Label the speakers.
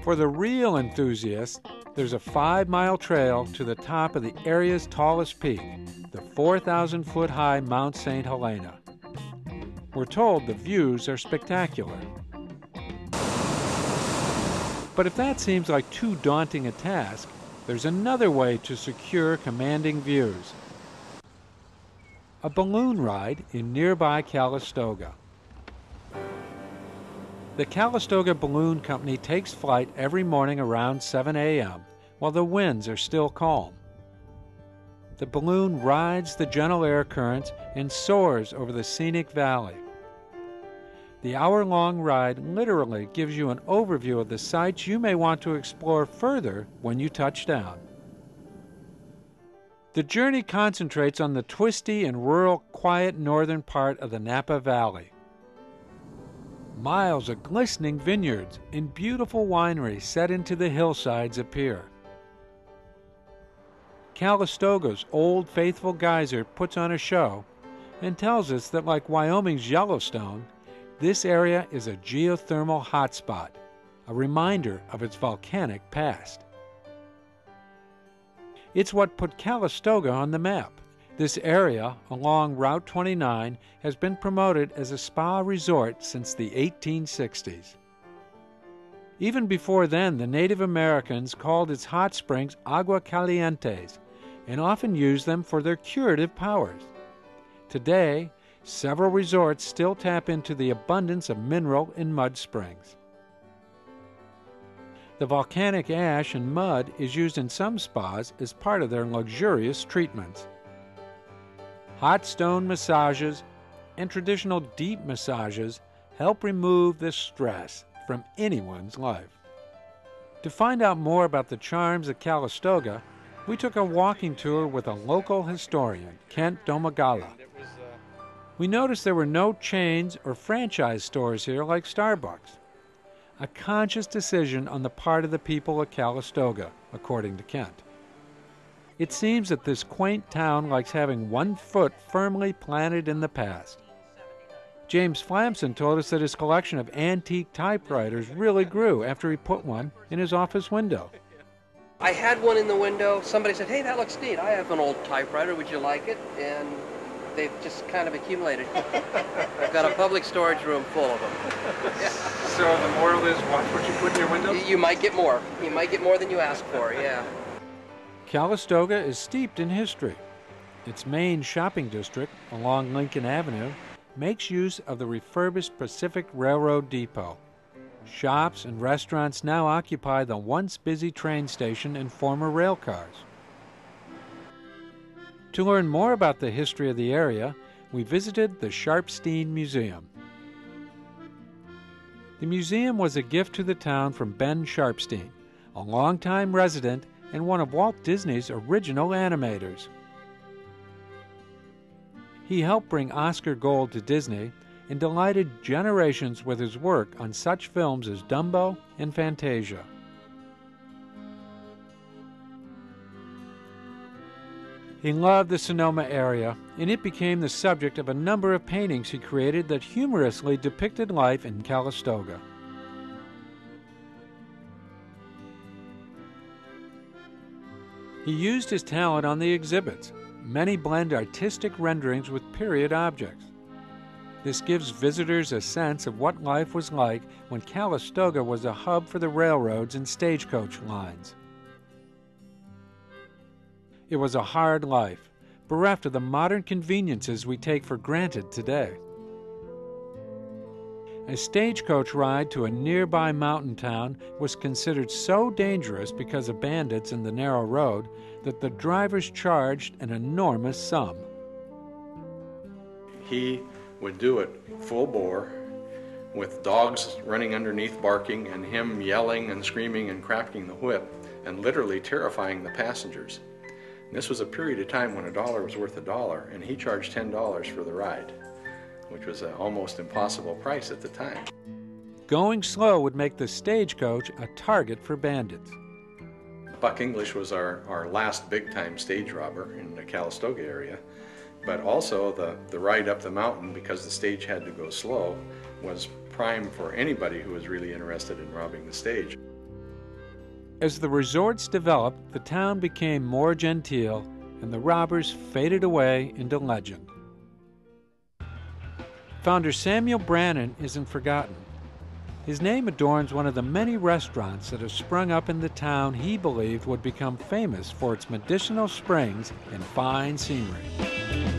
Speaker 1: For the real enthusiasts, there's a 5-mile trail to the top of the area's tallest peak, the 4,000-foot-high Mount St. Helena. We're told the views are spectacular. But if that seems like too daunting a task, there's another way to secure commanding views. A balloon ride in nearby Calistoga. The Calistoga Balloon Company takes flight every morning around 7 a.m. while the winds are still calm. The balloon rides the gentle air currents and soars over the scenic valley. The hour-long ride literally gives you an overview of the sites you may want to explore further when you touch down. The journey concentrates on the twisty and rural, quiet northern part of the Napa Valley. Miles of glistening vineyards and beautiful wineries set into the hillsides appear. Calistoga's old faithful geyser puts on a show and tells us that, like Wyoming's Yellowstone, this area is a geothermal hotspot, a reminder of its volcanic past. It's what put Calistoga on the map. This area, along Route 29, has been promoted as a spa resort since the 1860s. Even before then, the Native Americans called its hot springs agua calientes and often used them for their curative powers. Today, several resorts still tap into the abundance of mineral in mud springs. The volcanic ash and mud is used in some spas as part of their luxurious treatments. Hot stone massages and traditional deep massages help remove the stress from anyone's life. To find out more about the charms of Calistoga, we took a walking tour with a local historian, Kent Domagala. We noticed there were no chains or franchise stores here like Starbucks. A conscious decision on the part of the people of Calistoga, according to Kent. It seems that this quaint town likes having one foot firmly planted in the past. James Flamson told us that his collection of antique typewriters really grew after he put one in his office window.
Speaker 2: I had one in the window. Somebody said, "Hey, that looks neat. I have an old typewriter. Would you like it?" And they've just kind of accumulated. I've got a public storage room full of them. Yeah.
Speaker 1: So the moral is, watch what you put in your window?
Speaker 2: You might get more. You might get more than you ask for, yeah.
Speaker 1: Calistoga is steeped in history. Its main shopping district, along Lincoln Avenue, makes use of the refurbished Pacific Railroad Depot. Shops and restaurants now occupy the once busy train station and former rail cars. To learn more about the history of the area, we visited the Sharpstein Museum. The museum was a gift to the town from Ben Sharpstein, a longtime resident and one of Walt Disney's original animators. He helped bring Oscar gold to Disney and delighted generations with his work on such films as Dumbo and Fantasia. He loved the Sonoma area, and it became the subject of a number of paintings he created that humorously depicted life in Calistoga. He used his talent on the exhibits. Many blend artistic renderings with period objects. This gives visitors a sense of what life was like when Calistoga was a hub for the railroads and stagecoach lines. It was a hard life, bereft of the modern conveniences we take for granted today. A stagecoach ride to a nearby mountain town was considered so dangerous because of bandits in the narrow road that the drivers charged an enormous sum.
Speaker 3: He would do it full bore, with dogs running underneath barking and him yelling and screaming and cracking the whip and literally terrifying the passengers. And this was a period of time when $1 was worth $1, and he charged $10 for the ride, which was an almost impossible price at the time.
Speaker 1: Going slow would make the stagecoach a target for bandits.
Speaker 3: Buck English was our last big-time stage robber in the Calistoga area, but also the ride up the mountain, because the stage had to go slow, was prime for anybody who was really interested in robbing the stage.
Speaker 1: As the resorts developed, the town became more genteel, and the robbers faded away into legend. Founder Samuel Brannan isn't forgotten. His name adorns one of the many restaurants that have sprung up in the town he believed would become famous for its medicinal springs and fine scenery.